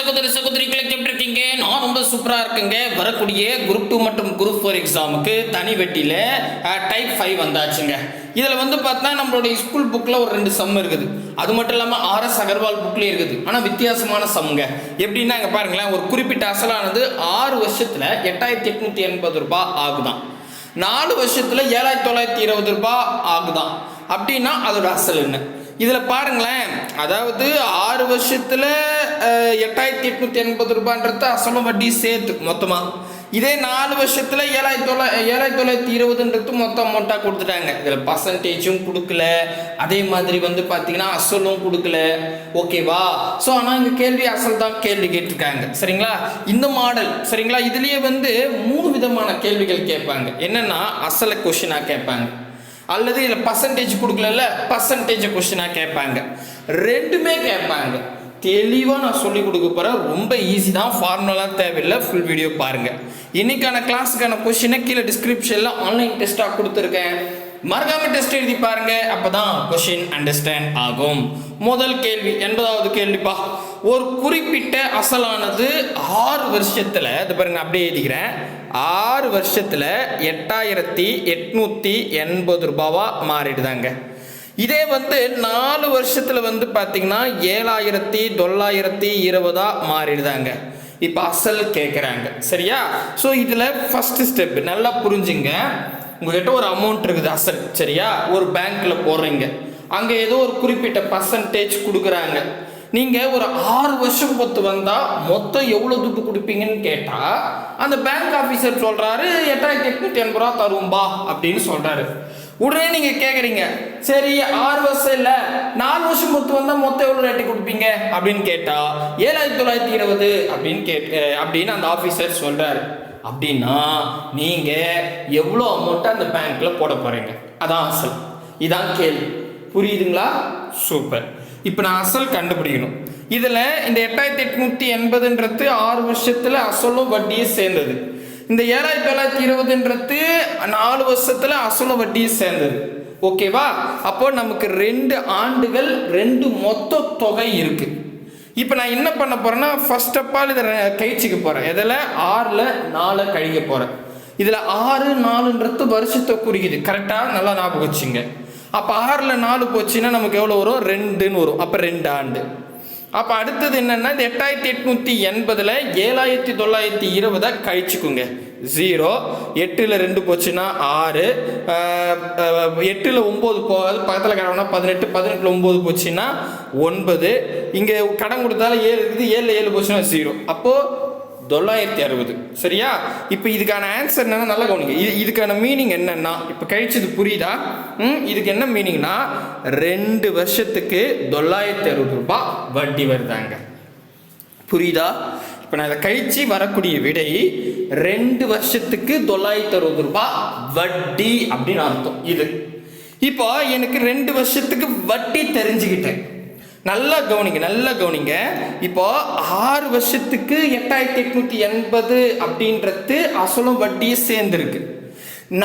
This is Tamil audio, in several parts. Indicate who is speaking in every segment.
Speaker 1: சகோதரிகளை எப்படி இருக்கீங்க? நான் ரொம்ப சூப்பராக இருக்குங்க. வரக்கூடிய குரூப் 2 மற்றும் குரூப் 4 எக்ஸாமுக்கு தனி வெட்டியில் டைப் 5 வந்தாச்சுங்க. இதில் வந்து பார்த்தா நம்மளுடைய ஸ்கூல் புக்கில் ஒரு 2 சம் இருக்குது. அது மட்டும் இல்லாமல் RS அகர்வால் புக்லேயே இருக்குது. ஆனால் வித்தியாசமான சம்முங்க. எப்படின்னா இங்கே பாருங்களேன், ஒரு குறிப்பிட்ட அசலானது 6 வருஷத்தில் 8880 ரூபாய் ஆகுதான், 4 வருஷத்தில் 7920 ரூபாய் ஆகுதான். அப்படின்னா அதோட அசல் என்ன? இதில் பாருங்களேன், அதாவது 6 வருஷத்தில் 8880 ரூபான்றது அசலும் வட்டி சேர்த்து மொத்தமாக. இதே 4 வருஷத்தில் 7920 மொத்தம் அமௌண்ட்டாக கொடுத்துட்டாங்க. இதில் பர்சன்டேஜும் கொடுக்கல, அதே மாதிரி வந்து பார்த்தீங்கன்னா அசலும் கொடுக்கல. ஓகேவா? ஸோ ஆனால் இங்கே கேள்வி அசல் தான் கேள்வி கேட்டிருக்காங்க. சரிங்களா? இந்த மாடல் சரிங்களா, இதுலேயே வந்து 3 விதமான கேள்விகள் கேட்பாங்க. என்னென்னா அசலை கொஷினாக கேட்பாங்க, அல்லது இதில் பர்சன்டேஜ் கொடுக்கல பர்சன்டேஜ் கொஸ்டினாக கேட்பாங்க. ரெண்டுமே கேட்பாங்க. தெளிவாக நான் சொல்லி கொடுக்க போகிறேன். ரொம்ப ஈஸி தான், ஃபார்முலாலாம் தேவையில்லை. ஃபுல் வீடியோ பாருங்கள். இன்னைக்கான கிளாஸுக்கான கொஸ்டினை கீழே டிஸ்கிரிப்ஷனில் ஆன்லைன் டெஸ்ட்டாக கொடுத்துருக்கேன். மறக்காமல் டெஸ்ட் எழுதி பாருங்க, அப்போதான் கொஸ்டின் அண்டர்ஸ்டாண்ட் ஆகும். முதல் கேள்வி 80வது கேள்விப்பா. ஒரு குறிப்பிட்ட அசலானது 6 வருஷத்தில், இது பாருங்க அப்படியே எழுதிக்கிறேன், 6 வருஷத்தில் 8880 ரூபாவா மாறிடுதாங்க. இதே வந்து 4 வருஷத்தில் வந்து பார்த்தீங்கன்னா 7920 மாறிடுதாங்க. இப்போ அசல் கேட்குறாங்க. சரியா? ஸோ இதில் ஃபஸ்ட்டு ஸ்டெப் நல்லா புரிஞ்சுங்க. உங்கள்கிட்ட ஒரு அமௌண்ட் இருக்குது அசல், சரியா? ஒரு பேங்க்கில் போடுறீங்க, அங்கே ஏதோ ஒரு குறிப்பிட்ட பர்சன்டேஜ் கொடுக்குறாங்க. நீங்கள் ஒரு 6 வருஷம் பொறுத்து வந்தால் மொத்தம் எவ்வளோ துட்டு கொடுப்பீங்கன்னு கேட்டால் அந்த பேங்க் ஆஃபீஸர் சொல்கிறாரு 8880 ரூபா தருவோம்பா அப்படின்னு சொல்கிறாரு. உடனே நீங்கள் கேட்குறீங்க, சரி 6 வருஷம் இல்லை 4 வருஷம் பொறுத்து வந்தால் மொத்தம் எவ்வளோ ரேட்டு கொடுப்பீங்க அப்படின்னு கேட்டால் 7920 அப்படின்னு அந்த ஆஃபீஸர் சொல்கிறாரு. அப்படின்னா நீங்கள் எவ்வளோ அமௌண்ட்டை அந்த பேங்க்கில் போட போகிறீங்க, அதான் அசல். இதான் கேள்வி. புரியுதுங்களா? சூப்பர். இப்போ நான் அசல் கண்டுபிடிக்கணும். இதில் இந்த 8880 6 வருஷத்தில் அசலும் வட்டியும் சேர்ந்தது. இந்த 7920 4 வருஷத்தில் அசலும் வட்டியும் சேர்ந்தது. ஓகேவா? அப்போ நமக்கு 2 ஆண்டுகள் 2 மொத்த தொகை இருக்கு. இப்போ நான் என்ன பண்ண போறேன்னா, ஃபர்ஸ்ட் ஆஃப் ஆல் இதை கழிச்சிக்க போறேன். இதில் 6ல் 4 கழிக்க போறேன். இதில் 6 4ன்றது வருஷத்தை குறிக்குது. கரெக்டாக நல்லா ஞாபகம் வச்சுங்க. அப்போ 6ல் 4 போச்சுன்னா நமக்கு எவ்வளோ வரும்? 2ன்னு வரும். அப்போ 2 ஆண்டு. அப்போ அடுத்தது என்னென்னா, இந்த 8880ல் 7920 கழிச்சுக்குங்க. 0, 8ல் 2 போச்சுன்னா 6, 8ல் 9 போகாது, பக்கத்தில் கடவுனா 18, 18ல் 9 போச்சுன்னா 9. இங்கே கடன் கொடுத்தாலும் 7 இருக்குது, 7ல் 7 போச்சுன்னா 0. அப்போது 960. சரியா? இப்போ இதுக்கான ஆன்சர் என்னன்னா நல்லா கவனிங்க. இதுக்கான மீனிங் என்னன்னா, இப்போ கழிச்சது புரியுதா? இதுக்கு என்ன மீனிங்னா, 2 வருஷத்துக்கு 960 ரூபாய் வட்டி வருதாங்க. புரியுதா? இப்போ நான் இதை கழிச்சு வரக்கூடிய விடை 2 வருஷத்துக்கு 960 ரூபாய் வட்டி அப்படின்னு அர்த்தம். இது இப்போ எனக்கு 2 வருஷத்துக்கு வட்டி தெரிஞ்சுக்கிட்டேன். நல்லா கவனிங்க. இப்போ 6 வருஷத்துக்கு 8880 அப்படின்றது அசலும் வட்டியும் சேர்ந்துருக்கு.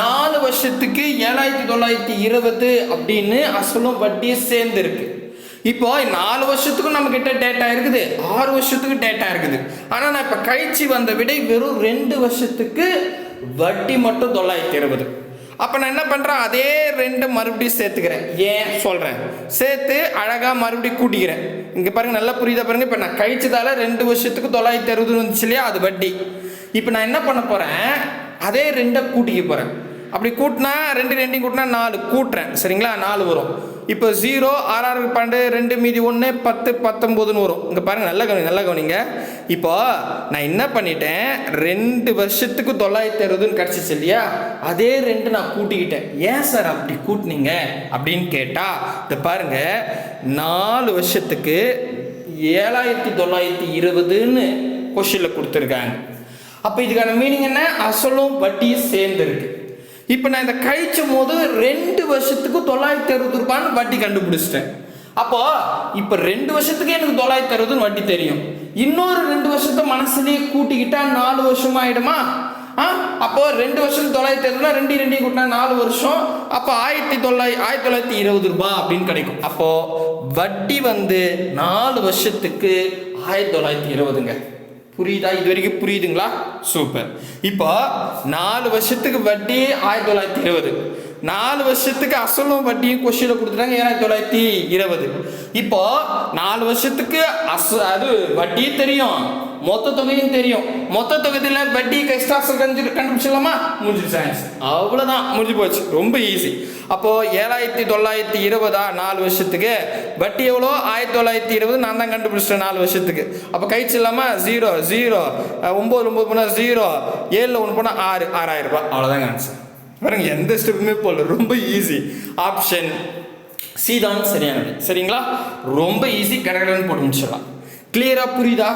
Speaker 1: 4 வருஷத்துக்கு 7920 அப்படின்னு அசலும் வட்டியும் சேர்ந்துருக்கு. இப்போ 4 வருஷத்துக்கும் நம்ம கிட்ட டேட்டா இருக்குது, 6 வருஷத்துக்கு டேட்டா இருக்குது. ஆனால் நான் இப்போ கழிச்சு வந்த விடை வெறும் 2 வருஷத்துக்கு வட்டி மட்டும் 920. அப்போ நான் என்ன பண்ணுறேன், அதே 2 மறுபடியும் சேர்த்துக்கிறேன். ஏன் சொல்கிறேன், சேர்த்து அழகாக மறுபடியும் கூட்டிக்கிறேன். இங்கே பாருங்கள், நல்லா புரியுதா பாருங்கள். இப்போ நான் கழிச்சதால 2 வருஷத்துக்கு 960 வந்துச்சு இல்லையா, அது வட்டி. இப்போ நான் என்ன பண்ண போகிறேன், அதே 2 கூட்டிக்க போகிறேன். அப்படி கூட்டினா 2 கூட்டினா 4 கூட்டுறேன். சரிங்களா? 4 வரும். இப்போ 0, 6 12, 2 மீதி 1 10 19ன்னு வரும். இங்கே பாருங்கள், நல்லா கவனிங்க. இப்போ நான் என்ன பண்ணிட்டேன், 2 வருஷத்துக்கு 960 கிடச்சிச்சு இல்லையா, அதே 2 நான் கூட்டிக்கிட்டேன். ஏன் சார் அப்படி கூட்டினீங்க அப்படின்னு கேட்டால், இதை பாருங்க, 4 வருஷத்துக்கு 7920ன்னு கொஸ்டினில் கொடுத்துருக்காங்க. அப்போ இதுக்கான மீனிங் என்ன, அசலும் வட்டியும் சேர்ந்துருக்கு. இப்போ நான் இந்த கழிச்சும் போது 2 வருஷத்துக்கு 960 ரூபான்னு வட்டி கண்டுபிடிச்சிட்டேன். அப்போ இப்போ 2 வருஷத்துக்கு எனக்கு 960 வட்டி தெரியும். இன்னொரு 2 வருஷத்தை மனசுலேயே கூட்டிக்கிட்டா 4 வருஷம் ஆயிடுமா? அப்போ 2 வருஷம் 960 2 கூட்டினா 4 வருஷம். அப்போ 1920 ரூபாய் அப்படின்னு கிடைக்கும். அப்போ வட்டி வந்து 4 வருஷத்துக்கு 1920ங்க. புரியுதா? இது வரைக்கும் புரியுதுங்களா? சூப்பர். இப்போ 4 வருஷத்துக்கு வட்டி 1920, 4 வருஷத்துக்கு அசலும் வட்டியும் கொஸ்டின்ல கொடுத்துட்டாங்க 1920. இப்போ 4 வருஷத்துக்கு அது வட்டியும் தெரியும், மொத்த தொகையும் தெரியும். மொத்த தொகையில வட்டி எக்ஸ்ட்ரா அசல் கண்டுபிடிச்சிடலாமா? முடிஞ்சிருச்சு. அவ்வளோதான், முடிஞ்சு போச்சு. ரொம்ப ஈஸி. அப்போ 7920 4 வருஷத்துக்கு, வட்டி எவ்வளோ? 1920 நான் தான் கண்டுபிடிச்சிட்டேன் 4 வருஷத்துக்கு. அப்போ கழிச்சிடலாமா? 0 0 9 9 போனால் 0, 7 1 போனால் 6, 6000 ரூபாய். அவ்வளோதாங்க ஆன்சர். பாருங்க, எந்த ஸ்டெப்புமே போடல, ரொம்ப ஈஸி. ஆப்ஷன் சி தான் சரியானது. சரிங்களா? ரொம்ப ஈஸி, கடகடன்னு போட்டு முடிச்சிடலாம். கிளியரா புரியுதா?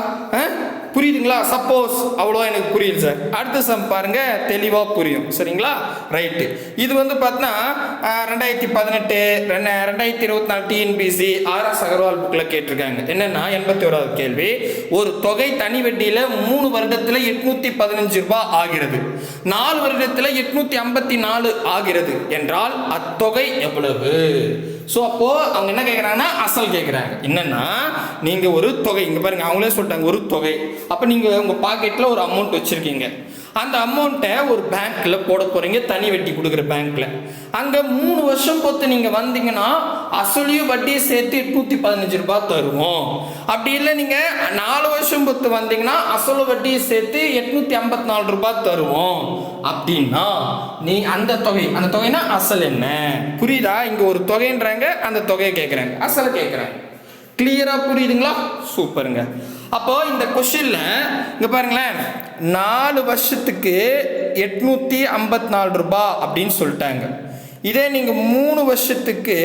Speaker 1: புரியுதுங்களா? சப்போஸ் அவ்வளோ எனக்கு புரியுது சார், அடுத்த சம் பாருங்க, தெளிவாக புரியும். சரிங்களா? ரைட்டு. இது வந்து பார்த்தீங்கன்னா 2018 2024 டிஎன்பிசி ஆர்எஸ் அகர்வால் புக்கில் கேட்டிருக்காங்க. என்னன்னா 81வது கேள்வி, ஒரு தொகை தனி வட்டியில் 3 வருடத்தில் 815 ரூபாய் ஆகிறது, 4 வருடத்தில் 854 ஆகிறது என்றால் அத்தொகை எவ்வளவு? ஸோ அப்போ அவங்க என்ன கேட்குறாங்கன்னா அசல் கேட்குறாங்க. என்னன்னா நீங்க ஒரு தொகை, இங்க பாருங்க அவங்களே சொல்லிட்டாங்க ஒரு தொகை. அப்போ நீங்க உங்க பாக்கெட்ல ஒரு அமௌண்ட் வச்சிருக்கீங்க, அந்த அமௌண்ட்டை ஒரு பேங்க்ல போட போறீங்க, தனி வட்டி கொடுக்குற பேங்க்ல. அங்க 3 வருஷம் பொறுத்து நீங்க வந்தீங்கன்னா அசலையும் வட்டியை சேர்த்து 815 ரூபாய் தருவோம். அப்படி இல்லை நீங்க 4 வருஷம் பொறுத்து வந்தீங்கன்னா அசல வட்டியை சேர்த்து 854 ரூபாய் தருவோம். அப்படின்னா நீ அந்த தொகைனா அசல் என்ன? புரியுதா? இங்க ஒரு தொகைன்றாங்க, அந்த தொகையை கேட்குறாங்க, அசலை கேட்குறாங்க. கிளியரா புரியுதுங்களா? சூப்பருங்க. அப்போ இந்த கொஸ்டின்ல இங்க பாருங்களேன், 4 வருஷத்துக்கு 854 ரூபாய் அப்படின்னு சொல்லிட்டாங்க. இதே நீங்க 3 வருஷத்துக்கு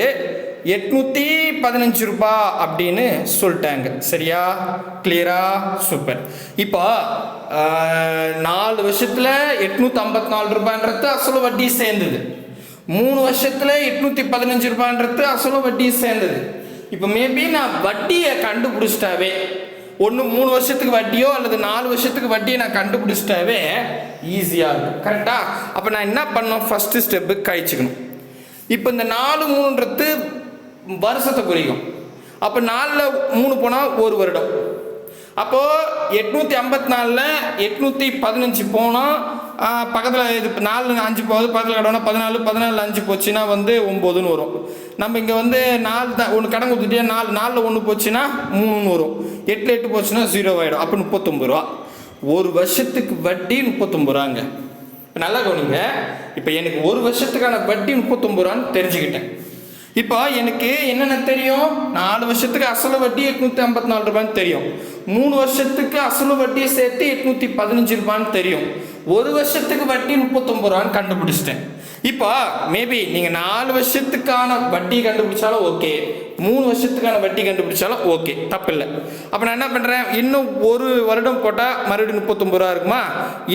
Speaker 1: 815 ரூபாய் அப்படின்னு சொல்லிட்டாங்க. சரியா? கிளியரா? சூப்பர். இப்போ 4 வருஷத்துல 854 ரூபாய்ன்றது அசல வட்டி சேர்ந்தது, 3 வருஷத்துல 815 ரூபாய்ன்றது அசல வட்டி சேர்ந்தது. இப்போ மேபி நான் வட்டியை கண்டுபிடிச்சிட்டாவே, ஒன்று 3 வருஷத்துக்கு வட்டியோ அல்லது 4 வருஷத்துக்கு வட்டியை நான் கண்டுபிடிச்சிட்டாவே ஈஸியாக இருக்கும். கரெக்டா? அப்போ நான் என்ன பண்ணோம்? ஃபர்ஸ்ட் ஸ்டெப்பு கழிச்சுக்கணும். இப்போ இந்த 4 3ன்றது வருஷத்தை குறிக்கும். அப்போ 4ல் 3 போனால் 1 வருடம். அப்போது 854ல் 815 போனால் பக்கத்தில் இது 4 5 போகுது, பக்கத்தில் கடவுனா 14 14 5 போச்சுன்னா வந்து 9ன்னு வரும். நம்ம இங்கே வந்து 4 தான் ஒன்று கடன் கொடுத்துட்டே 4 1 போச்சுன்னா 3ன்னு வரும், 8 8 போச்சுன்னா 0 ஆகிடும். அப்போ 39 ரூபா. ஒரு வருஷத்துக்கு வட்டி 39 ரூபாங்க. இப்போ நல்லா கவனிங்க. இப்போ எனக்கு ஒரு வருஷத்துக்கான வட்டி 39 ரூபான்னு தெரிஞ்சுக்கிட்டேன். இப்போ எனக்கு என்னென்ன தெரியும்? 4 வருஷத்துக்கு அசல வட்டி 854 ரூபான்னு தெரியும், 3 வருஷத்துக்கு அசல வட்டியை சேர்த்து 815 ரூபான்னு தெரியும், ஒரு வருஷத்துக்கு வட்டி 39 ரூபான்னு கண்டுபிடிச்சிட்டேன். இப்போ மேபி நீங்கள் 4 வருஷத்துக்கான வட்டி கண்டுபிடிச்சாலும் ஓகே, 3 வருஷத்துக்கான வட்டி கண்டுபிடிச்சாலும் ஓகே, தப்பில்லை. அப்போ நான் என்ன பண்ணுறேன்? இன்னும் 1 வருடம் போட்டால் மறுபடியும் 39 ரூபா இருக்குமா,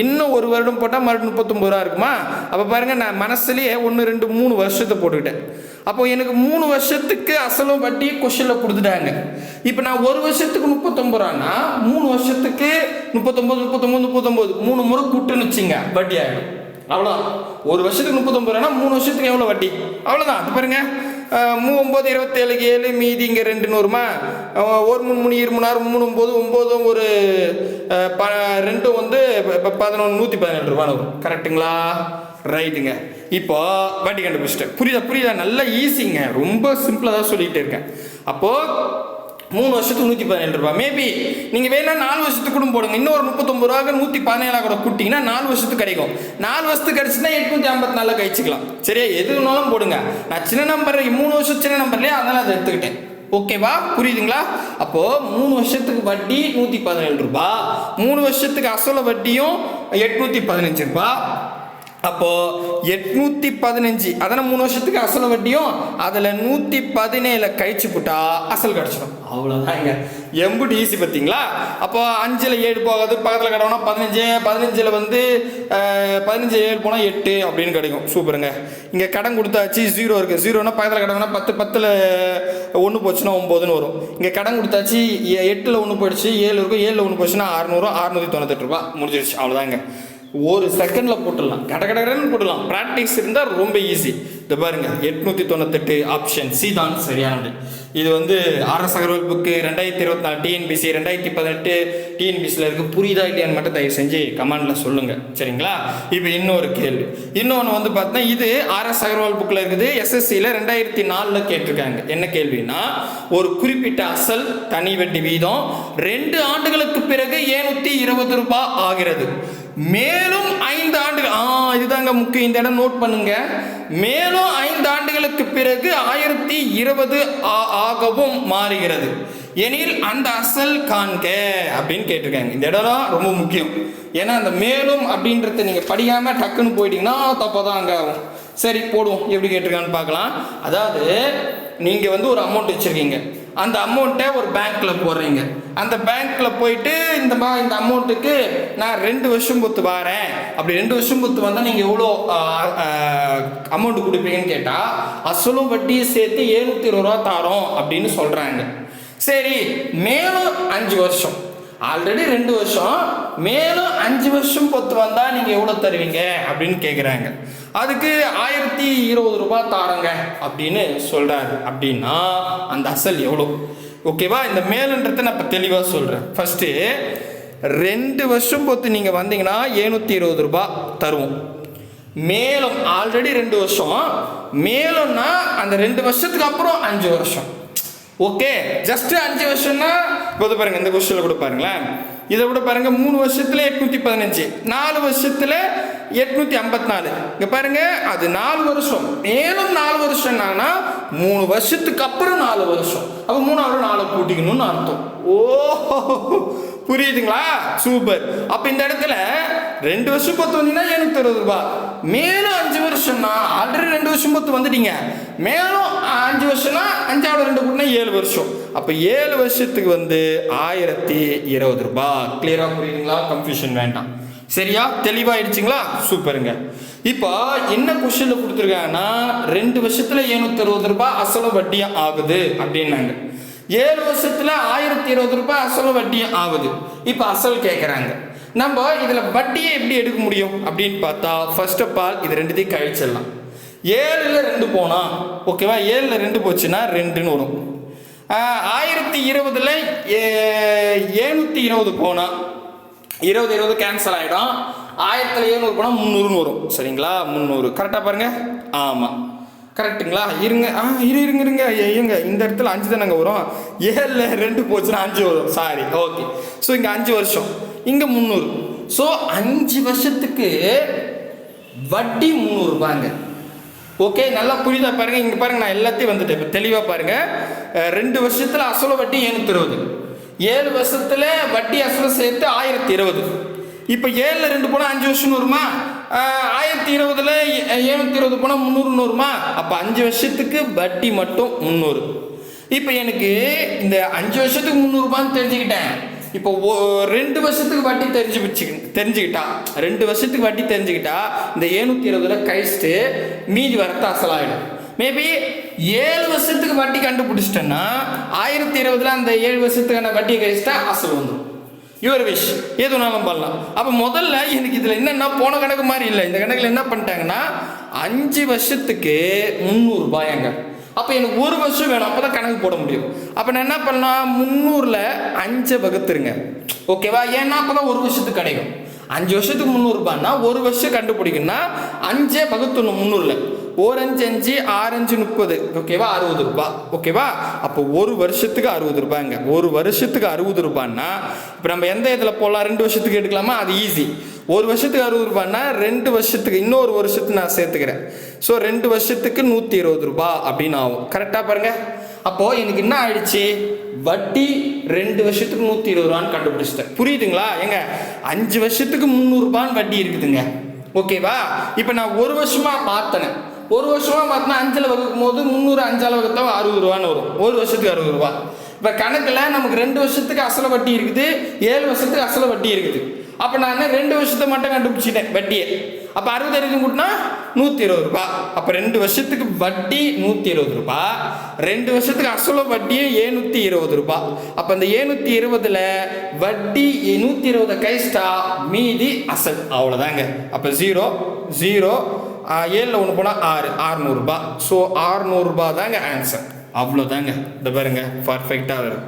Speaker 1: இன்னும் 1 வருடம் போட்டால் மறுபடியும் 39 ரூபா இருக்குமா. அப்போ பாருங்கள், நான் மனசுலேயே 1 2 3 வருஷத்தை போட்டுக்கிட்டேன். அப்போ எனக்கு 3 வருஷத்துக்கு அசலும் வட்டி கொஸ்டினில் கொடுத்துட்டாங்க. இப்போ நான் 1 வருஷத்துக்கு 39 ரூபான்னா 3 வருஷத்துக்கு 39 39 39 3 முறை கூட்டுன்னு வச்சுங்க, வட்டி ஆகிடும். அவ்வளோதான். 1 வருஷத்துக்கு 39 ரூபானா 3 வருஷத்துக்கு எவ்வளோ வட்டி? அவ்வளோதான். அது பாருங்க, 9 27 7 மீதி இங்கே 2 வருமா, 1 3 3 2 3 6 3 9 9 ஒரு 2 வந்து 11 117 ரூபான்னு வரும். கரெக்டுங்களா? ரைட்டுங்க. இப்போ வட்டி கண்டுபிடிச்சிட்டேன். புரியுதா? நல்லா ஈஸிங்க, ரொம்ப சிம்பிளாக தான் சொல்லிகிட்டே இருக்கேன். அப்போது 3 வருஷத்துக்கு 117 ரூபாய். மேபி நீங்கள் வேணா 4 வருஷத்துக்கு கூட போடுங்க, இன்னொரு 39 ரூபாய்க்கு 117 கூட கூட்டிங்கன்னா 4 வருஷத்துக்கு கிடைக்கும். 4 வருஷத்துக்கு கிடைச்சுன்னா 854 கழிச்சுக்கலாம். சரியா? எதுனாலும் போடுங்க. நான் சின்ன நம்பர் 3 வருஷம் சின்ன நம்பர்லையே, அதனால அதை எடுத்துக்கிட்டேன். ஓகேவா? புரியுதுங்களா? அப்போ 3 வருஷத்துக்கு வட்டி 117 ரூபாய், 3 வருஷத்துக்கு அசல வட்டியும் 815 ரூபாய். அப்போ 815, அதான 3 வருஷத்துக்கு அசல வட்டியும், அதில் 117 கழிச்சு போட்டா அசல் கிடச்சிடும். அவ்வளோதாங்க. எம்புட்டு ஈஸி பார்த்தீங்களா? அப்போ 5ல் 7 போகாது, பக்கத்தில் கிடவுனா 15, 15ல் வந்து 15 7 போனால் 8 அப்படின்னு கிடைக்கும். சூப்பருங்க. இங்கே கடன் கொடுத்தாச்சு, 0 இருக்குது, 0னா பக்கத்தில் கிடவுனா 10 10ல் 1 போச்சுன்னா 9ன்னு வரும். இங்கே கடன் கொடுத்தாச்சு, 8ல் 1 போயிடுச்சு, 7 இருக்கும், 7ல் 1 போச்சுன்னா 600 698 ரூபா முடிஞ்சிருச்சு. அவ்வளோதாங்க. ஒரு செகண்டில் போட்டுடலாம், கடகடன்னு போட்டுடலாம். ப்ராக்டிஸ் இருந்தால் ரொம்ப ஈஸி. இது பாருங்க 898 ஆப்ஷன் சி தான் சரியானது. இது வந்து ஆர்எஸ் அகர்வால் புக்கு 2024 டிஎன்பிசி 2018 டிஎன்பிசியில் இருக்குது. புரியுதா இல்லையான்னு மட்டும் தயவு செஞ்சு கமெண்டில் சொல்லுங்கள் சரிங்களா. இப்போ இன்னொரு கேள்வி, இன்னொன்று வந்து பார்த்தீங்கன்னா இது ஆர்எஸ் அகர்வால் புக்கில் இருக்குது. எஸ்எஸ்சியில் 2004 கேட்டிருக்காங்க. என்ன கேள்வினா, ஒரு குறிப்பிட்ட அசல் தனி வட்டி வீதம் 2 ஆண்டுகளுக்கு பிறகு 720 ரூபாய் ஆகிறது. மேலும் 5 ஆண்டுகள், இதுதாங்க முக்கியம், இந்த இடம் நோட் பண்ணுங்க. மேலும் 5 ஆண்டுகளுக்கு பிறகு 1020 ஆகவும் மாறுகிறது எனில் அந்த அசல் காண்க அப்படின்னு கேட்டிருக்காங்க. இந்த இடம் தான் ரொம்ப முக்கியம். ஏன்னா அந்த மேலும் அப்படின்றத நீங்க படிக்காம டக்குன்னு போயிட்டீங்கன்னா தப்பதான் அங்க ஆகும். சரி போடுவோம், எப்படி கேட்டிருக்கான்னு பார்க்கலாம். அதாவது நீங்க வந்து ஒரு அமௌண்ட் வச்சிருக்கீங்க, அந்த அமௌண்ட்டை ஒரு பேங்க்ல போடுறீங்க. அந்த பேங்க்ல போயிட்டு இந்த அமௌண்ட்டுக்கு நான் 2 வருஷம் பொத்து வாரேன், அப்படி 2 வருஷம் பொத்து வந்தால் நீங்கள் எவ்வளோ அமௌண்ட் கொடுப்பீங்கன்னு கேட்டால் அசலும் வட்டியும் சேர்த்து 720 ரூபா தாரோம் அப்படின்னு சொல்கிறாங்க. சரி, மேலும் 5 வருஷம், ஆல்ரெடி 2 வருஷம், மேலும் 5 வருஷம் பொத்து வந்தால் நீங்கள் எவ்வளோ தருவீங்க அப்படின்னு கேட்குறாங்க. அதுக்கு 1020 ரூபாய் தாரங்க அப்படின்னு சொல்கிறாரு. அப்படின்னா அந்த அசல் எவ்வளோ? ஓகேவா? இந்த மேலுன்றதை நான் இப்போ தெளிவாக சொல்கிறேன். ஃபஸ்ட்டு 2 வருஷம் பொத்து நீங்கள் வந்தீங்கன்னா 720 ரூபாய் தருவோம். மேலும் ஆல்ரெடி 2 வருஷம், மேலும்னா அந்த 2 வருஷத்துக்கு அப்புறம் 5 வருஷம். ஓகே, ஜஸ்ட் 5 வருஷம்னா இப்போ பாருங்க, இந்த கொஸ்டின்ல கூட பாருங்களேன், இதை கூட பாருங்க, 3 வருஷத்துல 815, 4 வருஷத்துல 854. இங்க பாருங்க, அது 4 வருஷம், மேலும் 4 வருஷம் என்னன்னா 3 வருஷத்துக்கு அப்புறம் 4 வருஷம். அப்ப 3 4 கூட்டிக்கணும்னு அர்த்தம். ஓ, புரியுதுங்களா? சூப்பர். அப்ப இந்த இடத்துல 2 வருஷம் பொத்து வந்தீங்கன்னா 720 ரூபாய், மேலும் 5 வருஷம்னா ஆல்ரெடி 2 வருஷம் பொத்து வந்துட்டீங்க, மேலும் 5 வருஷம்னா 5 2 கூட்டினா 7 வருஷம். அப்ப 7 வருஷத்துக்கு வந்து 1020 ரூபாய். கிளியரா புரியுதுங்களா? கன்ஃபியூஷன் வேண்டாம். சரியா? தெளிவாயிடுச்சுங்களா? சூப்பருங்க. இப்போ என்ன கொஸ்டின்ல கொடுத்துருக்காங்கன்னா 2 வருஷத்துல 760 ரூபாய் அசலும் வட்டியும் ஆகுது அப்படின்னாங்க. 7 வருஷத்துல 1020 ரூபாய் அசலும் வட்டியும் ஆகுது. இப்போ அசல் கேட்குறாங்க. நம்ம இதுல வட்டியை எப்படி எடுக்க முடியும் அப்படின்னு பார்த்தா, ஃபர்ஸ்ட் ஆஃப் ஆல் இது ரெண்டுத்தையும் கழிச்சிடலாம். 7ல் 2 போனா ஓகேவா, 7ல் 2 போச்சுன்னா 2ன்னு வரும். 1020ல் 720 போனா 20 கேன்சல் ஆகிடும். 1700 போனால் 300ன்னு வரும். சரிங்களா? 300 கரெக்டாக பாருங்க. ஆமாம், கரெக்டுங்களா? இருங்க இருங்க இந்த இடத்துல 5 தானங்க வரும். 7ல் 2 போச்சுன்னா 5 வரும். Sorry, okay. ஸோ இங்கே 5 வருஷம், இங்கே 300. ஸோ 5 வருஷத்துக்கு வட்டி 300 ரூபாங்க. ஓகே, நல்லா புரியுதா பாருங்க. இங்கே பாருங்க, நான் எல்லாத்தையும் வந்துட்டேன். இப்போ தெளிவாக பாருங்க. 2 வருஷத்துல அசல வட்டி 720, 7 வருஷத்துல வட்டி அசலும் சேர்த்து 1020. இப்போ 7ல் 2 போனால் 5 வருஷம் வருமா? 1020ல் 720 போனால் 300 வருமா? அப்போ 5 வருஷத்துக்கு வட்டி மட்டும் 300. இப்போ எனக்கு இந்த 5 வருஷத்துக்கு 300 ரூபான்னு தெரிஞ்சுக்கிட்டேன். இப்போ 2 வருஷத்துக்கு வட்டி தெரிஞ்சுக்கிட்டா 2 வருஷத்துக்கு வட்டி தெரிஞ்சுக்கிட்டா இந்த 720ல் கழிச்சுட்டு மீதி வரத்து அசலாயிடும். மேபி 7 வருஷத்துக்கு வட்டி கண்டுபிடிச்சிட்டேன்னா 1020ல் அந்த 7 வருஷத்துக்கான வட்டியை கழிச்சுட்டா அசல் வந்துடும். யுவர் விஷ், எது வேணாலும் பண்ணலாம். அப்போ முதல்ல எனக்கு இதில் என்னென்னா போன கணக்கு மாதிரி இல்லை. இந்த கணக்கில் என்ன பண்ணிட்டாங்கன்னா 5 வருஷத்துக்கு 300 ரூபாயாங்க. அப்போ எனக்கு 1 வருஷம் வேணும், அப்போ தான் கணக்கு போட முடியும். அப்போ நான் என்ன பண்ணலாம், 300ல் 5 வகுத்துருங்க. ஓகேவா? ஏன்னா அப்போ தான் 1 வருஷத்துக்கு கிடைக்கும். 5 வருஷத்துக்கு 300 ரூபாய்னா 1 வருஷம் கண்டுபிடிக்கணும்னா 5 வகுத்துணும் 300ல். 1 5 5 6 5 30. ஓகேவா? 60 ரூபாய். ஓகேவா? அப்போ 1 வருஷத்துக்கு 60 ரூபாய்ங்க. 1 வருஷத்துக்கு 60 ரூபாய்னா இப்போ நம்ம எந்த இதில் போடலாம்? 2 வருஷத்துக்கு எடுக்கலாமா? அது ஈஸி. 1 வருஷத்துக்கு 60 ரூபாய்னா 2 வருஷத்துக்கு இன்னொரு வருஷத்துக்கு நான் சேர்த்துக்கிறேன். ஸோ 2 வருஷத்துக்கு 120 ரூபாய் அப்படின்னு ஆகும். கரெக்டாக பாருங்க. அப்போது எனக்கு என்ன ஆயிடுச்சு, வட்டி 2 வருஷத்துக்கு 120 ரூபான்னு கண்டுபிடிச்சிட்டேன். புரியுதுங்களா? எங்க 5 வருஷத்துக்கு 300 ரூபான்னு வட்டி இருக்குதுங்க. ஓகேவா? இப்போ நான் 1 வருஷமா மாற்றினேன். 1 வருஷமா மாற்றினா 5ல் வகுக்கும் போது 300 5ஆல் வகுத்தா 60 ரூபான்னு வரும். 1 வருஷத்துக்கு 60 ரூபா. இப்போ கணக்கில் நமக்கு 2 வருஷத்துக்கு அசல வட்டி இருக்குது, 7 வருஷத்துக்கு அசல வட்டி இருக்குது. அப்போ நான் 2 வருஷத்தை மட்டும் கண்டுபிடிச்சிட்டேன் வட்டியை. அப்போ 60 கூட்டினா 120 ரூபாய். அப்போ 2 வருஷத்துக்கு வட்டி 120 ரூபாய், 2 வருஷத்துக்கு அசலும் வட்டியும் 720 ரூபாய். அப்போ அந்த 720ல் வட்டி 120 கைஸ்டா, மீதி அசல், அவ்வளோதாங்க. அப்போ 0 0 7ல் 1 போனால் 6 600 ரூபாய். ஸோ 600 ரூபாய் தாங்க ஆன்சர். அவ்வளோதாங்க. இந்த பாருங்க பர்ஃபெக்டாக வரும்.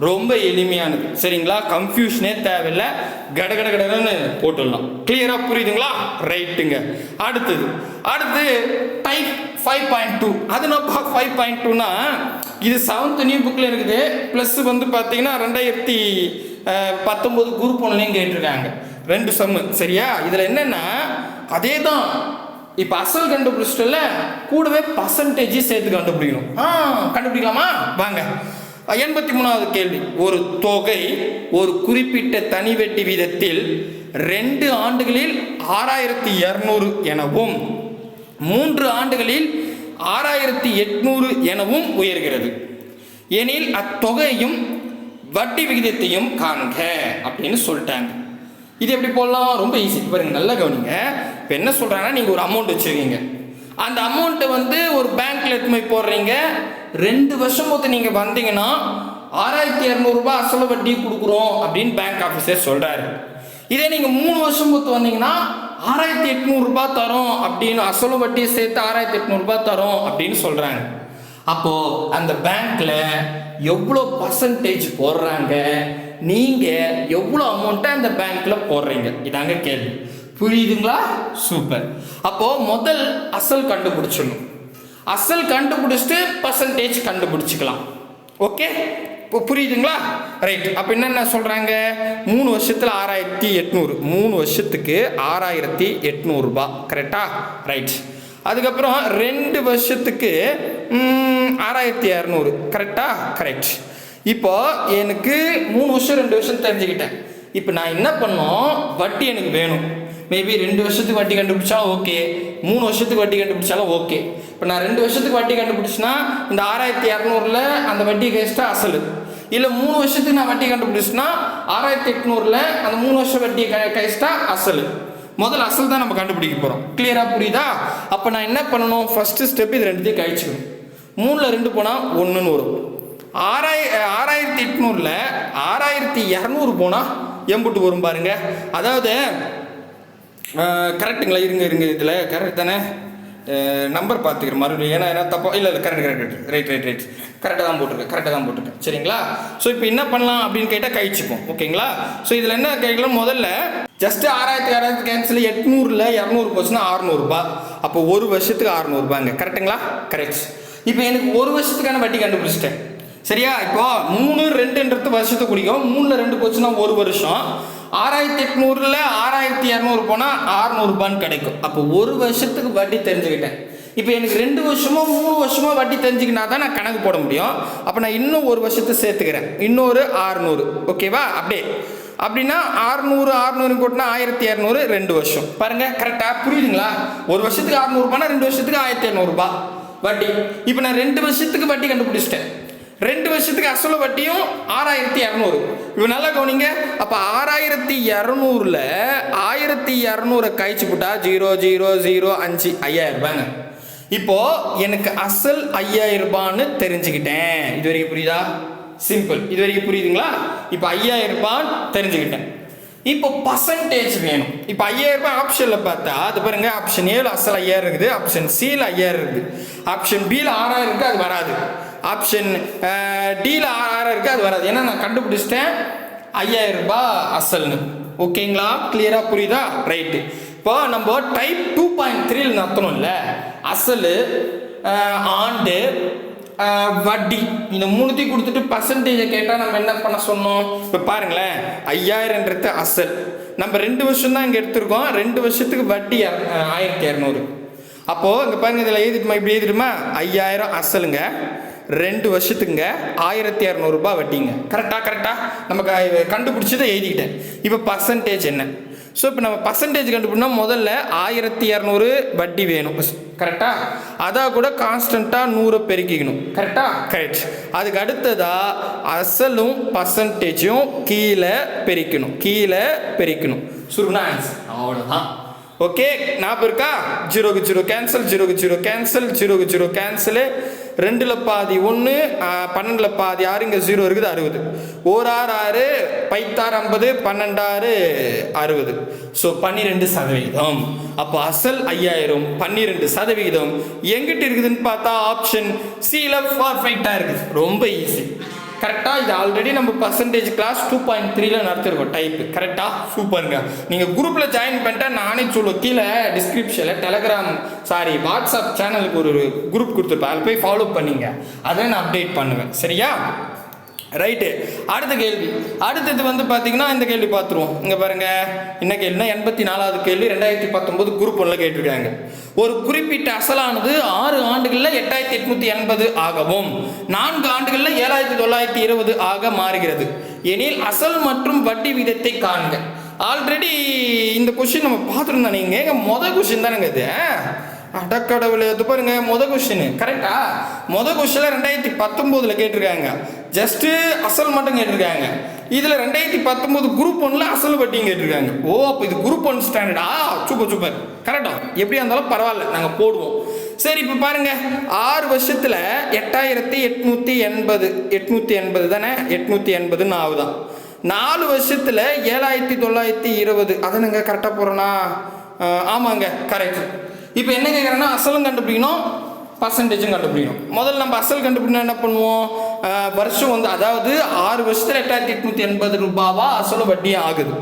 Speaker 1: ரொம்ப எளிமையானது சரிங்களா, கன்ஃபியூஷனே தேவையில்லை, கடகடன்னு போட்டுடலாம். கிளியராக புரியுதுங்களா? ரைட்டுங்க. அடுத்து டைப் 5.2. அது நான் 5.2னா இது 7th நியூ புக்கில் இருக்குது. ப்ளஸ் வந்து பார்த்தீங்கன்னா 2019 குரூப் 1லையும் கேட்டிருக்காங்க 2 சம்மு. சரியா? இதில் என்னென்னா அதே தான். இப்போ அசல் கண்டுபிடிச்சிட்டல, கூடவே பர்சன்டேஜ் சேர்த்து கண்டுபிடிக்கணும். கண்டுபிடிக்கலாமா? வாங்க. 83வது கேள்வி. ஒரு தொகை ஒரு குறிப்பிட்ட தனி வட்டி வீதத்தில் 2 ஆண்டுகளில் 6200 எனவும் 3 ஆண்டுகளில் 6800 எனவும் உயர்கிறது எனில் அத்தொகையும் வட்டி விகிதத்தையும் காண்க அப்படின்னு சொல்லிட்டாங்க. இது எப்படி போடலாம்? ரொம்ப ஈஸி. பாருங்க, நல்லா கவனிங்க. இப்போ என்ன சொல்றாங்கன்னா, நீங்கள் ஒரு அமௌண்ட் வச்சுருக்கீங்க, அந்த அமௌண்ட்டை வந்து ஒரு பேங்க்ல எடுத்து போய் போடுறீங்க. 2 வருஷம் போது நீங்கள் வந்தீங்கன்னா 6200 ரூபாய் அசல் வட்டி கொடுக்குறோம் அப்படின்னு பேங்க் ஆஃபீஸர் சொல்கிறாரு. இதே நீங்கள் 3 வருஷம் போது வந்தீங்கன்னா 6800 ரூபாய் தரோம் அப்படின்னு, அசல் வட்டியை சேர்த்து 6800 ரூபாய் தரோம் அப்படின்னு சொல்கிறாங்க. அப்போது அந்த பேங்க்ல எவ்வளோ பர்சன்டேஜ் போடுறாங்க, நீங்கள் எவ்வளோ அமௌண்ட்டை அந்த பேங்க்ல போடுறீங்க, இதாங்க கேள்வி. புரியுதுங்களா? சூப்பர். அப்போ முதல் அசல் கண்டுபிடிச்சிடணும். அசல் கண்டுபிடிச்சிட்டு பர்சன்டேஜ் கண்டுபிடிச்சிக்கலாம். ஓகே, இப்போ புரியுதுங்களா? ரைட். அப்போ என்னென்ன சொல்கிறாங்க? 3 வருஷத்தில் 6800, 3 வருஷத்துக்கு 6800 ரூபாய். கரெக்டா? ரைட். அதுக்கப்புறம் 2 வருஷத்துக்கு 6200. கரெக்டா? கரெக்ட். இப்போ எனக்கு 3 வருஷம் 2 வருஷம் தெரிஞ்சுக்கிட்டேன். இப்போ நான் என்ன பண்ணோம், வட்டி எனக்கு வேணும். மேபி 2 வருஷத்துக்கு வட்டி கண்டுபிடிச்சா ஓகே, 3 வருஷத்துக்கு வட்டி கண்டுபிடிச்சாலும் ஓகே. இப்போ நான் 2 வருஷத்துக்கு வட்டி கண்டுபிடிச்சினா இந்த 6200ல் அந்த வட்டி கைஸ்டா அசல், இல்லை 3 வருஷத்துக்கு நான் வட்டி கண்டுபிடிச்சினா 6800ல் அந்த 3 வருஷம் வட்டி கைஸ்டா அசல். முதல்ல அசல் தான் நம்ம கண்டுபிடிக்க போகிறோம். கிளியராக புரியுதா? அப்போ நான் என்ன பண்ணணும், ஃபஸ்ட்டு ஸ்டெப் இது ரெண்டுத்தையும் கழிச்சுக்கணும். 3ல் 2 போனால் 1ன்னு வரும். 6800ல் 6200 போனால் எம்புட்டு வரும் பாருங்க. அதாவது கரெக்டுங்களா? இருங்க இதில் கரெக்ட் தானே? நம்பர் பார்த்துக்கிறேன் மறுபடியும், ஏன்னா தப்பா இல்லை கரெக்ட் ரைட் கரெக்டாக தான் போட்டிருக்கேன் சரிங்களா? ஸோ இப்போ என்ன பண்ணலாம் அப்படின்னு கேட்டால் கழிச்சுப்போம். ஓகேங்களா? ஸோ இதில் என்ன கேட்கலாம், முதல்ல ஜஸ்ட்டு 6600 கேன்சல், 800ல் 200 போச்சுன்னா 600 ரூபாய். அப்போ 1 வருஷத்துக்கு 600 ரூபாங்க. கரெக்டுங்களா? கரெக்ட். இப்போ எனக்கு 1 வருஷத்துக்கான வட்டி கண்டுபிடிச்சிட்டேன். சரியா? இப்போ 3 2ன்றது வருஷத்துக்கு குடிக்கும். 3ல் 2 போச்சுன்னா 1 வருஷம். 6800ல் 6200 போனால் 600 ரூபான்னு கிடைக்கும். அப்போ 1 வருஷத்துக்கு வட்டி தெரிஞ்சுக்கிட்டேன். இப்போ எனக்கு 2 வருஷமோ 3 வருஷமோ வட்டி தெரிஞ்சுக்கினா தான் நான் கணக்கு போட முடியும். அப்போ நான் இன்னும் 1 வருஷத்தை சேர்த்துக்கிறேன், இன்னொரு 600. ஓகேவா? அப்படின்னா 600 கூட்டினா 1200, 2 வருஷம். பாருங்க, கரெக்டாக புரியுதுங்களா? 1 வருஷத்துக்கு 600 ரூபாய்னா 2 வருஷத்துக்கு 1200 ரூபாய் வட்டி. இப்போ நான் 2 வருஷத்துக்கு வட்டி கண்டுபிடிச்சிட்டேன். 2 வருஷத்துக்கு அசல் வட்டியும் 6200. இப்போ நல்லா கவனிங்க. அப்போ 6200ல் 1200 கழிச்சு போட்டா 0 0 0 5 5000 ரூபாங்க. இப்போ எனக்கு அசல் 5000 ரூபான்னு தெரிஞ்சுக்கிட்டேன். இது வரைக்கும் புரியுதா? சிம்பிள். இது வரைக்கும் புரியுதுங்களா? இப்போ 5000 ரூபாய் தெரிஞ்சுக்கிட்டேன். இப்போ பர்சன்டேஜ் வேணும். இப்போ 5000 ரூபாய் ஆப்ஷனில் பார்த்தா அது பாருங்க, ஆப்ஷன் ஏல அசல் 5000 இருக்குது, ஆப்ஷன் சியில் 5000 இருக்குது, ஆப்ஷன் பியில் 6000 இருக்குது, அது வராது. ஆப்ஷன் டியில் 6000 இருக்குது, அது வராது. ஏன்னா நான் கண்டுபிடிச்சிட்டேன் 5000 ரூபாய் அசல்னு. ஓகேங்களா? கிளியராக புரியுதா? ரைட்டு. இப்போ நம்ம டைப் 2.3 நடத்தணும்ல, அசல், ஆண்டு, வட்டி, இந்த 3த்தையும் கொடுத்துட்டு பர்சன்டேஜை கேட்டால் நம்ம என்ன பண்ண சொன்னோம்? இப்போ பாருங்களேன், 5000ன்றது அசல். நம்ம 2 வருஷம் தான் இங்கே எடுத்திருக்கோம். 2 வருஷத்துக்கு வட்டி 1200. அப்போது இங்கே பாருங்க, இதில் எழுதிட்டுமா, இப்படி எழுதிட்டுமா, 5000 அசலுங்க, 2 வருஷத்துக்குங்க 1200 ரூபாய் வட்டிங்க. கரெக்டாக நமக்கு கண்டுபிடிச்சதை எழுதிக்கிட்டேன். இப்போ பர்சன்டேஜ் என்ன? ஸோ இப்போ நம்ம பர்சன்டேஜ் கண்டுபிடினா முதல்ல 1200 வட்டி வேணும். கரெக்டாக? அதான் கூட கான்ஸ்டண்ட்டாக 100 பெருக்கிக்கணும். கரெக்டாக? கரெக்ட். அதுக்கு அடுத்ததாக அசலும் பர்சன்டேஜும் கீழே பெருக்கணும். சுருனா ஆன்சர். அவ்வளோதான். ஓகே, ஞாபகம் இருக்கா? 0க்கு 0 கேன்சல், 0க்கு 0 கேன்சல், 0க்கு 0 கேன்சலு, 2ல் பாதி 1, 12ல் பாதி 6, இங்கே 0 இருக்குது 60. 1 6 6, 5 50, 12 60. ஸோ 12%. அப்போ அசல் 5000, 12% எங்கிட்ட இருக்குதுன்னு பார்த்தா ஆப்ஷன் சியில் பர்ஃபெக்டாக இருக்குது. ரொம்ப ஈஸி. கரெக்டாக இது ஆல்ரெடி நம்ம பர்சன்டேஜ் கிளாஸ் 2.3ல் நடத்திருக்கோம் டைப்பு. கரெக்டாக சூப்பருங்க. நீங்கள் குரூப்பில் ஜாயின் பண்ணிட்டா நானே சொல்லுவோம், கீழே டிஸ்கிரிப்ஷனில் டெலகிராம் வாட்ஸ்அப் சேனலுக்கு ஒரு குரூப் கொடுத்துருப்பேன், அதில் போய் ஃபாலோ பண்ணிங்க. அதை நான் அப்டேட் பண்ணுவேன். சரியா? ரைட்டு. அடுத்த கேள்வி. அடுத்தது வந்து பார்த்தீங்கன்னா இந்த கேள்வி பார்த்துருவோம். இங்கே பாருங்கள், என்ன கேள்வினா 84வது கேள்வி 2019 குரூப் 1ல் கேட்டிருக்காங்க. ஒரு குறிப்பிட்ட அசலானது 6 ஆண்டுகளில் 8880 ஆகவும் 4 ஆண்டுகளில் 7920 ஆக மாறுகிறது எனில் அசல் மற்றும் வட்டி விகிதத்தை காண்க. ஆல்ரெடி இந்த கொஸ்டின் நம்ம பார்த்துருந்தோம். நீங்கள் மொதல் கொஸ்டின் தானேங்க இது. அடக்கடவுளை இது பாருங்க, மொதல் கொஸ்டின் கரெக்டா? மொதல் கொஸ்டின்ல 2019 கேட்டிருக்காங்க. ஜஸ்ட்டு அசல் மட்டும் கேட்டிருக்காங்க. இதில் 2019 குரூப் 1ல் அசல் வட்டியும் கேட்டிருக்காங்க. ஓ, அப்போ இது குரூப் 1 ஸ்டாண்டர்டா? Super super. கரெக்டா? எப்படியா இருந்தாலும் பரவாயில்ல, நாங்கள் போடுவோம். சரி, இப்போ பாருங்க, 6 வருஷத்தில் 8880 தானே, 880 ஆகுதான். 4 வருஷத்தில் 7920. அதை நாங்கள் கரெக்டாக போகிறோன்னா? ஆமாங்க, கரெக்ட். இப்போ என்ன கேட்குறேன்னா, அசலும் கண்டுபிடிக்கணும், பர்சன்டேஜும் கண்டுபிடிக்கணும். முதல்ல நம்ம அசல் கண்டுபிடிக்கணும். என்ன பண்ணுவோம்? வருஷம் வந்து, அதாவது 6 வருஷத்தில் 8880 ரூபாவா அசலும் வட்டியும் ஆகுது.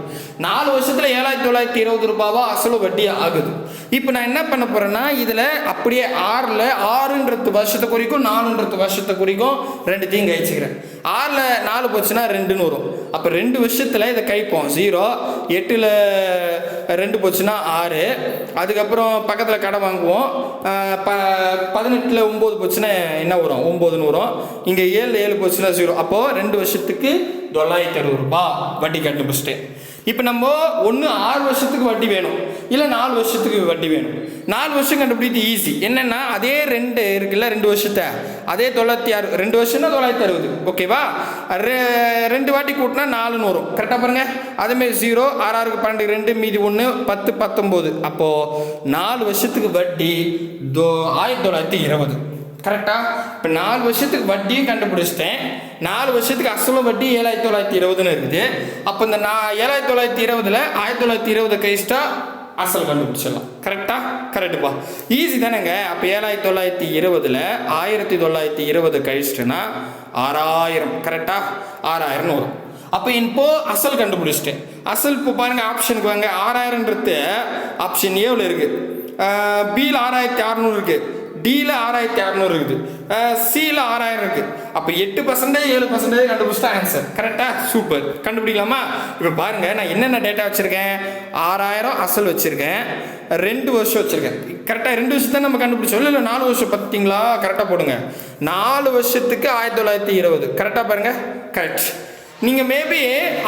Speaker 1: 4 வருஷத்தில் 7920 ரூபாவா அசலும் வட்டியும் ஆகுது. இப்போ நான் என்ன பண்ண போகிறேன்னா, இதில் அப்படியே 6ன்றது வருஷத்தை குறிக்கும், 4ன்றது வருஷத்தை குறிக்கும், ரெண்டுத்தையும் கழிச்சுக்கிறேன். 6ல் 4 போச்சுன்னா 2ன்னு வரும். அப்போ 2 வருஷத்தில் இதை கழிப்போம் 0. 8ல் 2 போச்சுன்னா 6. அதுக்கப்புறம் பக்கத்தில் கடை வாங்குவோம். 18ல் 9 போச்சுன்னா என்ன வரும்? 9ன்னு வரும். இங்கே 7 போச்சுன்னா 0. அப்போது 2 வருஷத்துக்கு 960 ரூபாய் வட்டி கண்டுபிடிச்சிட்டேன். இப்போ நம்ம ஒன்று 6 வருஷத்துக்கு வட்டி வேணும், இல்லை 4 வருஷத்துக்கு வட்டி வேணும். 4 வருஷம் கண்டுபிடித்து ஈஸி. என்னென்னா, அதே 2 இருக்குல்ல, 2 வருஷத்தை அதே 960, 2 வருஷம்னா 960. ஓகேவா? 2 வாட்டி கூட்டினா 4ன்னு வரும். கரெக்டாக பாருங்கள். அதேமாரி 0, 6 6க்கு 12, 2 மீதி 1, 10 19. அப்போது 4 வருஷத்துக்கு வட்டி 1920. கரெக்டாக? இப்போ 4 வருஷத்துக்கு வட்டியும் கண்டுபிடிச்சிட்டேன். 4 வருஷத்துக்கு அசலும் வட்டி 7920 இருக்குது. அப்போ இந்த 7920ல் 1920 கழிச்சிட்டா அசல் கண்டுபிடிச்சிடலாம். கரெக்டா? கரெக்டுப்பா. ஈஸி தானேங்க. அப்போ 7920ல் 1920 கழிச்சிட்டேன்னா 6000. கரெக்டா? 6000 வரும். அப்போ இப்போ அசல் கண்டுபிடிச்சிட்டேன். அசல் இப்போ பாருங்கள், ஆப்ஷனுக்கு வாங்க. 6000ன்றது ஆப்ஷன் ஏவில் இருக்குது, பியில் 6600 இருக்குது, டியில் 6600 இருக்குது, சியில் 6000 இருக்குது. அப்போ 8% 7% கண்டுபிடிச்சிட்டா ஆன்சர். கரெக்டாக? சூப்பர். கண்டுபிடிக்கலாமா? இப்போ பாருங்கள், நான் என்னென்ன டேட்டா வச்சுருக்கேன். 6000 அசல் வச்சுருக்கேன், 2 வருஷம் வச்சுருக்கேன். கரெக்டாக 2 வருஷத்தை நம்ம கண்டுபிடிச்சோம். இல்லை 4 வருஷம் பார்த்தீங்களா? கரெக்டாக போடுங்க. 4 வருஷத்துக்கு 1920. கரெக்டாக பாருங்கள். கரெக்ட். நீங்கள் மேபி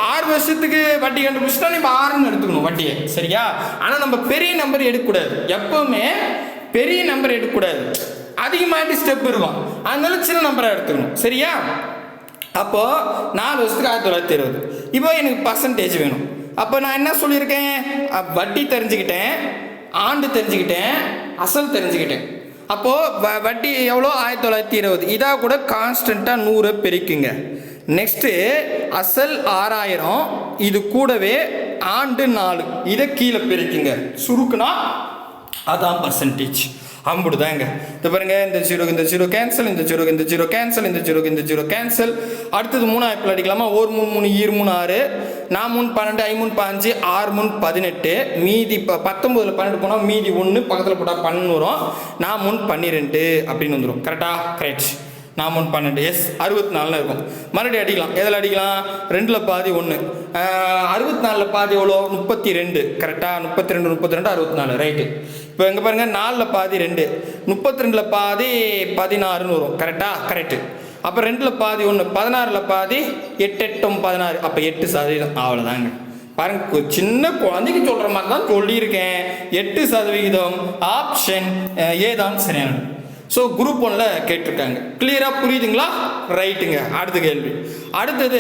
Speaker 1: 6 வருஷத்துக்கு வட்டி கண்டுபிடிச்சிட்டா நம்ம 6ன்னு எடுத்துக்கணும் வட்டியை. சரியா? ஆனால் நம்ம பெரிய நம்பர் எடுக்கக்கூடாது. எப்போவுமே பெரிய நம்பர் எடுக்கக்கூடாது, அதிகமாகிட்டு ஸ்டெப் இருக்கும். அதனால சின்ன நம்பராக எடுத்துக்கணும். சரியா? அப்போது 4 வருஷத்துக்கு 1920. இப்போ எனக்கு பர்சன்டேஜ் வேணும். அப்போ நான் என்ன சொல்லியிருக்கேன்? வட்டி தெரிஞ்சுக்கிட்டேன், ஆண்டு தெரிஞ்சுக்கிட்டேன், அசல் தெரிஞ்சுக்கிட்டேன். அப்போது வட்டி எவ்வளோ? 1920. இதாக கூட கான்ஸ்டண்ட்டாக 100 பெருக்குங்க. நெக்ஸ்ட்டு அசல் 6000, இது கூடவே ஆண்டு 4, இதை கீழே பெருக்குங்க. சுருக்குனா அதான் பர்சன்டேஜ். அம்புடுதாங்க. இது பாருங்க, இந்த 0க்கு இந்த 0 கேன்சல், இந்த 0க்கு இந்த 0 கேன்சல், இந்த 0க்கு இந்த 0 கேன்சல். அடுத்தது 3 ஆப்பிள் அடிக்கலாமா? 1 3 3 2 3 6, 4 3 12, 5 3 15, 6 3 18, மீதி 19ல் 12 போனால் மீதி 1, பக்கத்தில் போட்டால் 12 வரும். 4 3 12 அப்படின்னு வந்துடும். கரெக்டா? கரெக்ட். 4 3 12, எஸ் 64 இருக்கும். மறுபடியும் அடிக்கலாம். எதில் அடிக்கலாம்? 2ல் பாதி 1, 64ல் பாதி எவ்வளோ? 32. கரெக்டாக? 32 32 64. ரைட்டு. இப்போ எங்கே பாருங்கள், 4ல் பாதி 2, 32ல் பாதி 16ன்னு வரும். கரெக்டாக? கரெக்டு. அப்போ 2ல் பாதி 1, 16ல் பாதி 8 8 16. அப்போ 8%. அவ்வளோதாங்க. பாருங்க, சின்ன குழந்தைக்கு சொல்கிற மாதிரி தான் சொல்லியிருக்கேன். 8%. ஆப்ஷன் ஏ தான் சரியானது. ஸோ குரூப் 1ல் கேட்டிருக்காங்க. கிளியராக புரியுதுங்களா? ரைட்டுங்க. அடுத்த கேள்வி. அடுத்தது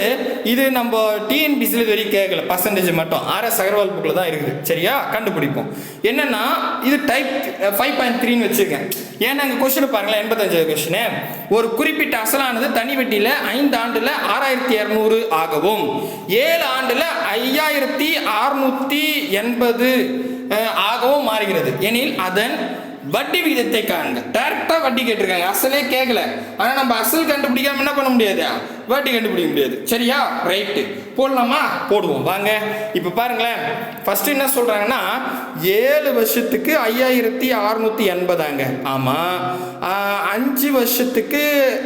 Speaker 1: இது நம்ம டிஎன்பிசியில் இது வரைக்கும் கேட்கல, பர்சன்டேஜ் மட்டும் RS அகர்வால் புக்கில் தான் இருக்குது. சரியா? கண்டுபிடிப்போம். என்னன்னா இது டைப் 5.3ன்னு வச்சுருக்கேன். ஏன்னா அங்கே கொஸ்டின் பாருங்களேன், 85 கொஸ்டின். ஒரு குறிப்பிட்ட அசலானது தனி வட்டியில் 5 ஆண்டில் 6200 ஆகவும் 7 ஆண்டில் 5680 ஆகவும் மாறுகிறது எனில் அதன் வட்டி விகிதத்தை காணுங்க. டைரக்டா வட்டி கேட்டிருக்காங்க, அசலே கேட்கல. ஆனா நம்ம அசல் கண்டுபிடிக்காம என்ன பண்ண முடியாது, வட்டி கண்டுபிடிக்க முடியாது. சரியா? ரைட்டு. போடலாமா? போடுவோம் வாங்க. இப்ப பாருங்களேன், ஃபர்ஸ்ட் என்ன சொல்றாங்கன்னா 7 வருஷத்துக்கு 5680. ஆமா. 5 வருஷத்துக்கு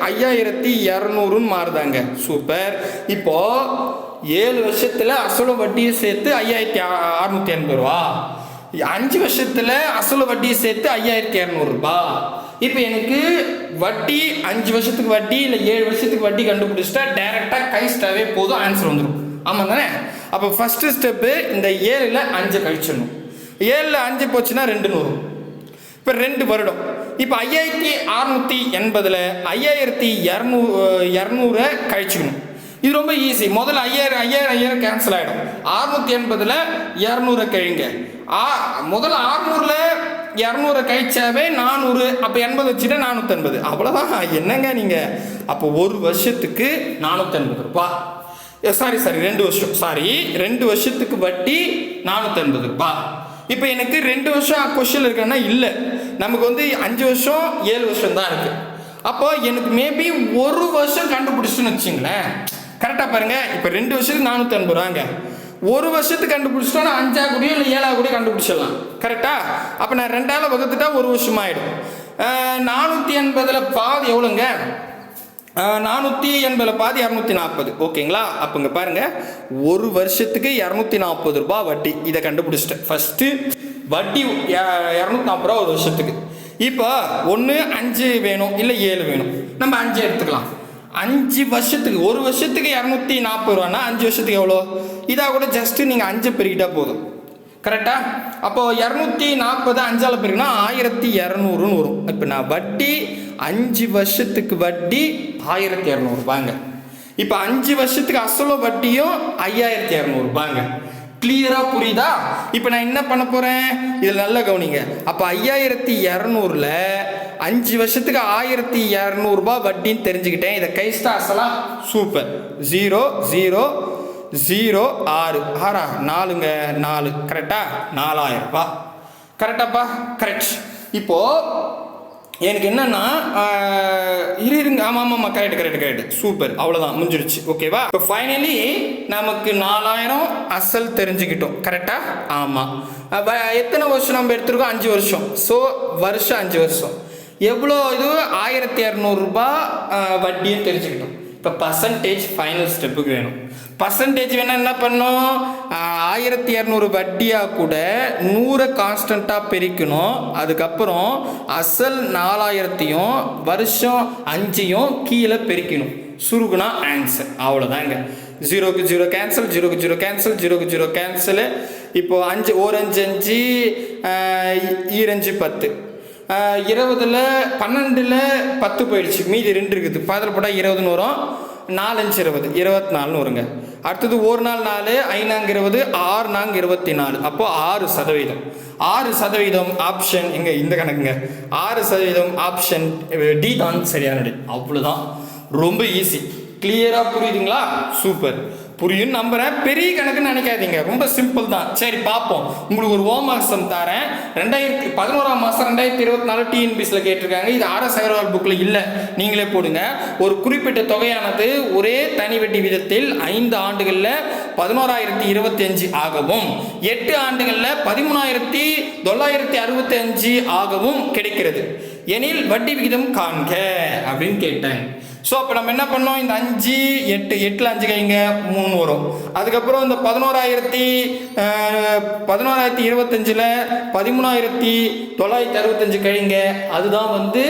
Speaker 1: 5200 மாறுதாங்க. சூப்பர். இப்போ 7 வருஷத்துல அசலும் வட்டியை சேர்த்து 5680 ரூபா, 5 வருஷத்துல அசல் வட்டியை சேர்த்து 5200 ரூபாய். இப்போ எனக்கு வட்டி 5 வருஷத்துக்கு வட்டி இல்லை 7 வருஷத்துக்கு வட்டி கண்டுபிடிச்சிட்டா டைரக்டா கைஸ்டாவே போதும், ஆன்சர் வந்துடும். ஆமா தானே? அப்போ ஃபர்ஸ்ட் ஸ்டெப்பு இந்த 7ல் 5 கழிச்சிடணும். 7ல் 5 போச்சுன்னா 2 வரும். இப்போ 2 வருடம். இப்போ 5680ல் 5200 கழிச்சுக்கணும். இது ரொம்ப ஈஸி. முதல்ல 5000 கேன்சல் ஆகிடும். 680ல் 200 கழிங்க. முதல்ல 600ல் 200 கழிச்சாவே 400. அப்போ 80 வச்சுட்டா 480. அவ்வளோதான். என்னங்க நீங்கள்? அப்போ ஒரு வருஷத்துக்கு 480 ரூபாய். சாரி 2 வருஷம். 2 வருஷத்துக்கு வட்டி 480 ரூபாய். இப்போ எனக்கு 2 வருஷம் கொஸ்டின் இருக்குன்னா இல்லை, நமக்கு வந்து 5 வருஷம் 7 வருஷம் தான் இருக்கு. அப்போ எனக்கு மேபி ஒரு வருஷம் கண்டுபிடிச்சுன்னு வச்சுங்களேன். கரெக்டாக பாருங்க. இப்போ 2 வருஷத்துக்கு 480 ரூபாங்க. ஒரு வருஷத்துக்கு கண்டுபிடிச்சிட்டா நான் 5 கூடயோ இல்லை 7 கூடயோ கண்டுபிடிச்சிடலாம். கரெக்டா? அப்போ நான் 2ஆல் வகுத்துட்டா ஒரு வருஷம் ஆகிடும். 480ல் பாதி எவ்வளோங்க? 480ல் பாதி 240. ஓகேங்களா? அப்போங்க பாருங்க, ஒரு வருஷத்துக்கு 240 ரூபாய் வட்டி. இதை கண்டுபிடிச்சிட்டேன். ஃபர்ஸ்ட் வட்டி 240 ரூபா ஒரு வருஷத்துக்கு. இப்போ ஒன்று 5 வேணும் இல்லை 7 வேணும். நம்ம 5 எடுத்துக்கலாம். 5 வருஷத்துக்கு, ஒரு வருஷத்துக்கு 240 ரூபான்னா 5 வருஷத்துக்கு எவ்வளோ? இதாக கூட ஜஸ்ட்டு நீங்கள் 5 பெருக்கிட்டா போதும். கரெக்டா? அப்போ 240 5ஆல் பெருக்கினா 1200 வரும். இப்போ நான் வட்டி 5 வருஷத்துக்கு வட்டி 1200 ரூபாங்க. இப்போ 5 வருஷத்துக்கு அசலோ வட்டியும் 5200 ரூபாங்க. கிளியரா புரியுதா? இப்போ நான் என்ன பண்ண போறேன், இதில் நல்லா கவனிங்க. அப்போ 5200ல் 5 வருஷத்துக்கு 1200 ரூபாய் வட்டின்னு தெரிஞ்சுக்கிட்டேன். இதை கைஸ்டா அசலா. சூப்பர். 0 0 0 6 6 4ங்க 4. கரெக்டா? 4000 ரூபாய். கரெக்டாப்பா? கரெக்ட். இப்போ எனக்கு என்னன்னா இருங்க. ஆமாம் கரெக்ட். சூப்பர். அவ்வளோதான், முடிஞ்சிருச்சு. ஓகேவா? இப்போ ஃபைனலி நமக்கு 4000 அசல் தெரிஞ்சுக்கிட்டோம். கரெக்டா? ஆமாம். எத்தனை வருஷம் நம்ம எடுத்துருக்கோம்? 5 வருஷம். ஸோ வருஷம் 5 வருஷம் எவ்வளோ? இது 1200 ரூபாய் வட்டியும் தெரிஞ்சுக்கிட்டோம். இப்போ பர்சன்டேஜ் ஃபைனல் ஸ்டெப்புக்கு வேணும். பர்சன்டேஜ் வேணா என்ன பண்ணணும்? 1200 வட்டியாக கூட 100 கான்ஸ்டண்ட்டாக பெருக்கணும். அதுக்கப்புறம் அசல் 4000த்தையும் வருஷம் 5யும் கீழே பெருக்கணும். சுருகுனா ஆன்சர். அவ்வளோதாங்க. 0க்கு 0 கேன்சல், 0க்கு 0 கேன்சல், 0க்கு 0 கேன்சல். இப்போ 5 1 5 5 2 10. 20ல் 12ல் 10 போயிடுச்சு. மீதி 2 இருக்குது. பதில் போட்டால் 20ன்னு வரும். 4 5 20 24ன்னு வருங்க. அடுத்தது 1 நாள் 4 5 20 6 24. அப்போ 6%. 6% ஆப்ஷன் எங்க? இந்த கணக்குங்க. 6% ஆப்ஷன் டி தான் சரியானது. அவ்வளோதான். ரொம்ப ஈஸி. கிளியரா புரியுதுங்களா? சூப்பர். புரியும் நம்புறேன். பெரிய கணக்குன்னு நினைக்காதீங்க, ரொம்ப சிம்பிள் தான். சரி பார்ப்போம். உங்களுக்கு ஒரு ஹோம்வொர்க் சம் தரேன். 2011ஆம் மாதம் 2024 டிஎன்பிசியில் கேட்டிருக்காங்க. இது RS அகர்வால் புக்கில் இல்லை, நீங்களே போடுங்க. ஒரு குறிப்பிட்ட தொகையானது ஒரே தனி வட்டி விதத்தில் 5 ஆண்டுகளில் 11025 ஆகவும் 8 ஆண்டுகளில் 13965 ஆகவும் கிடைக்கிறது எனில் வட்டி விகிதம் காண்க அப்படின்னு கேட்டேன். ஸோ அப்போ நம்ம என்ன பண்ணோம்? இந்த 5 8 8ல் 5 கைங்க 3 வரும். அதுக்கப்புறம் இந்த 11025ல் 13965 கழிங்க. அதுதான் வந்து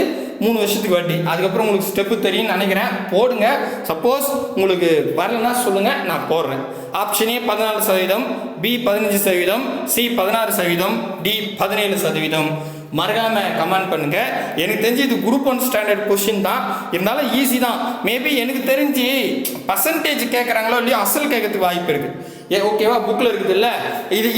Speaker 1: 3 வருஷத்துக்கு வட்டி. அதுக்கப்புறம் உங்களுக்கு ஸ்டெப்பு தெரியும்னு நினைக்கிறேன். போடுங்க. சப்போஸ் உங்களுக்கு வரலன்னா சொல்லுங்க, நான் போடுறேன். Option A 14%, B 15%, C 16%, D 17%. மறக்காம கமெண்ட் பண்ணுங்க. எனக்கு தெரிஞ்சு இது குரூப் 1 ஸ்டாண்டர்ட் கொஸ்டின் தான், இருந்தாலும் ஈஸி தான். மேபி எனக்கு தெரிஞ்சு பர்சன்டேஜ் கேட்குறாங்களோ இல்லையோ அசல் கேட்கறதுக்கு வாய்ப்பு இருக்கு. ஓகேவா, புக்கில் இருக்குது இல்லை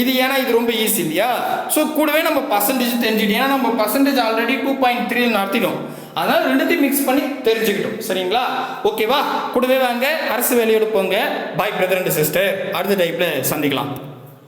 Speaker 1: இது ஏன்னா இது ரொம்ப ஈஸி இல்லையா. ஸோ கூடவே நம்ம பர்சன்டேஜ் தெரிஞ்சுக்கிட்டோம், ஏன்னா நம்ம பர்சன்டேஜ் ஆல்ரெடி 2.3 நடத்திட்டோம், அதனால் ரெண்டுத்தையும் மிக்ஸ் பண்ணி தெரிஞ்சுக்கிட்டோம். சரிங்களா, ஓகேவா. கூடவே வாங்க அரசு வேலையோடு போங்க. பாய் பிரதர் அண்ட் சிஸ்டர், அடுத்த டைப்பில் சந்திக்கலாம்.